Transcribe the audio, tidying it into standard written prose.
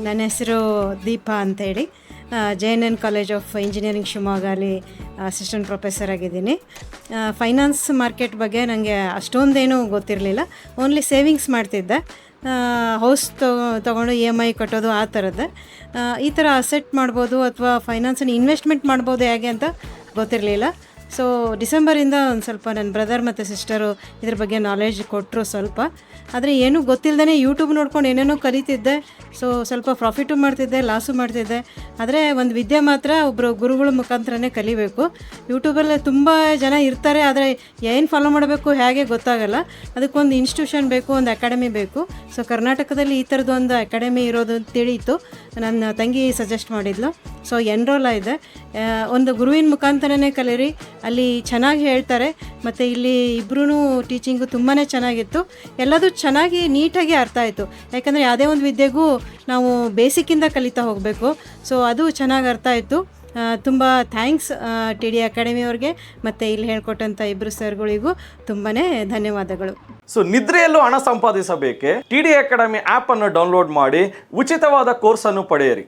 ನನ್ನ ಹೆಸರು ದೀಪಾ ಅಂತೇಳಿ. JNN ಕಾಲೇಜ್ ಆಫ್ ಇಂಜಿನಿಯರಿಂಗ್ ಶಿವಮೊಗ್ಗಲ್ಲಿ ಅಸಿಸ್ಟೆಂಟ್ ಪ್ರೊಫೆಸರ್ ಆಗಿದ್ದೀನಿ. ಫೈನಾನ್ಸ್ ಮಾರ್ಕೆಟ್ ಬಗ್ಗೆ ನನಗೆ ಅಷ್ಟೊಂದೇನೂ ಗೊತ್ತಿರಲಿಲ್ಲ. ಓನ್ಲಿ ಸೇವಿಂಗ್ಸ್ ಮಾಡ್ತಿದ್ದೆ. ಹೌಸ್ ತೊಗೊಂಡು EMI ಕಟ್ಟೋದು ಆ ಥರದ್ದೇ. ಈ ಥರ ಅಸೆಟ್ ಮಾಡ್ಬೋದು ಅಥವಾ ಫೈನಾನ್ಸನ್ನು ಇನ್ವೆಸ್ಟ್ಮೆಂಟ್ ಮಾಡ್ಬೋದು ಹೇಗೆ ಅಂತ ಗೊತ್ತಿರಲಿಲ್ಲ. ಸೊ ಡಿಸೆಂಬರಿಂದ ಒಂದು ಸ್ವಲ್ಪ ನನ್ನ ಬ್ರದರ್ ಮತ್ತು ಸಿಸ್ಟರು ಇದ್ರ ಬಗ್ಗೆ ನಾಲೆಡ್ಜ್ ಕೊಟ್ಟರು ಸ್ವಲ್ಪ. ಆದರೆ ಏನೂ ಗೊತ್ತಿಲ್ಲದೇ ಯೂಟ್ಯೂಬ್ ನೋಡ್ಕೊಂಡು ಏನೇನೋ ಕಲಿತಿದ್ದೆ. ಸೊ ಸ್ವಲ್ಪ ಪ್ರಾಫಿಟು ಮಾಡ್ತಿದ್ದೆ, ಲಾಸು ಮಾಡ್ತಿದ್ದೆ. ಆದರೆ ಒಂದು ವಿದ್ಯೆ ಮಾತ್ರ ಒಬ್ಬರು ಗುರುಗಳ ಮುಖಾಂತರನೇ ಕಲಿಬೇಕು. ಯೂಟ್ಯೂಬಲ್ಲಿ ತುಂಬ ಜನ ಇರ್ತಾರೆ, ಆದರೆ ಏನು ಫಾಲೋ ಮಾಡಬೇಕು ಹೇಗೆ ಗೊತ್ತಾಗಲ್ಲ. ಅದಕ್ಕೊಂದು ಇನ್ಸ್ಟಿಟ್ಯೂಷನ್ ಬೇಕು, ಒಂದು ಅಕಾಡೆಮಿ ಬೇಕು. ಸೊ ಕರ್ನಾಟಕದಲ್ಲಿ ಈ ಥರದ್ದು ಒಂದು ಅಕಾಡೆಮಿ ಇರೋದು ತಿಳಿಯಿತು. ನನ್ನ ತಂಗಿ ಸಜೆಸ್ಟ್ ಮಾಡಿದ್ಲು. ಸೊ ಎನ್ರೋಲ್ ಆಗಿದೆ. ಒಂದು ಗುರುವಿನ ಮುಖಾಂತರನೇ ಕಲೀರಿ, ಅಲ್ಲಿ ಚೆನ್ನಾಗಿ ಹೇಳ್ತಾರೆ. ಮತ್ತು ಇಲ್ಲಿ ಇಬ್ಬರೂ ಟೀಚಿಂಗು ತುಂಬಾ ಚೆನ್ನಾಗಿತ್ತು. ಎಲ್ಲದೂ ಚೆನ್ನಾಗಿ ನೀಟಾಗಿ ಅರ್ಥ ಆಯಿತು. ಯಾಕಂದರೆ ಯಾವುದೇ ಒಂದು ವಿದ್ಯೆಗೂ ನಾವು ಬೇಸಿಕ್ಕಿಂದ ಕಲಿತಾ ಹೋಗಬೇಕು. ಸೊ ಅದು ಚೆನ್ನಾಗಿ ಅರ್ಥ ಆಯಿತು. ತುಂಬ ಥ್ಯಾಂಕ್ಸ್ TD ಅಕಾಡೆಮಿಯವ್ರಿಗೆ ಮತ್ತು ಇಲ್ಲಿ ಹೇಳ್ಕೊಟ್ಟಂಥ ಇಬ್ಬರು ಸರ್ಗಳಿಗೂ ತುಂಬಾ ಧನ್ಯವಾದಗಳು. ಸೊ ನಿದ್ರೆಯಲ್ಲೂ ಹಣ ಸಂಪಾದಿಸಬೇಕೆ? TD ಅಕಾಡೆಮಿ ಆ್ಯಪನ್ನು ಡೌನ್ಲೋಡ್ ಮಾಡಿ ಉಚಿತವಾದ ಕೋರ್ಸನ್ನು ಪಡೆಯಿರಿ.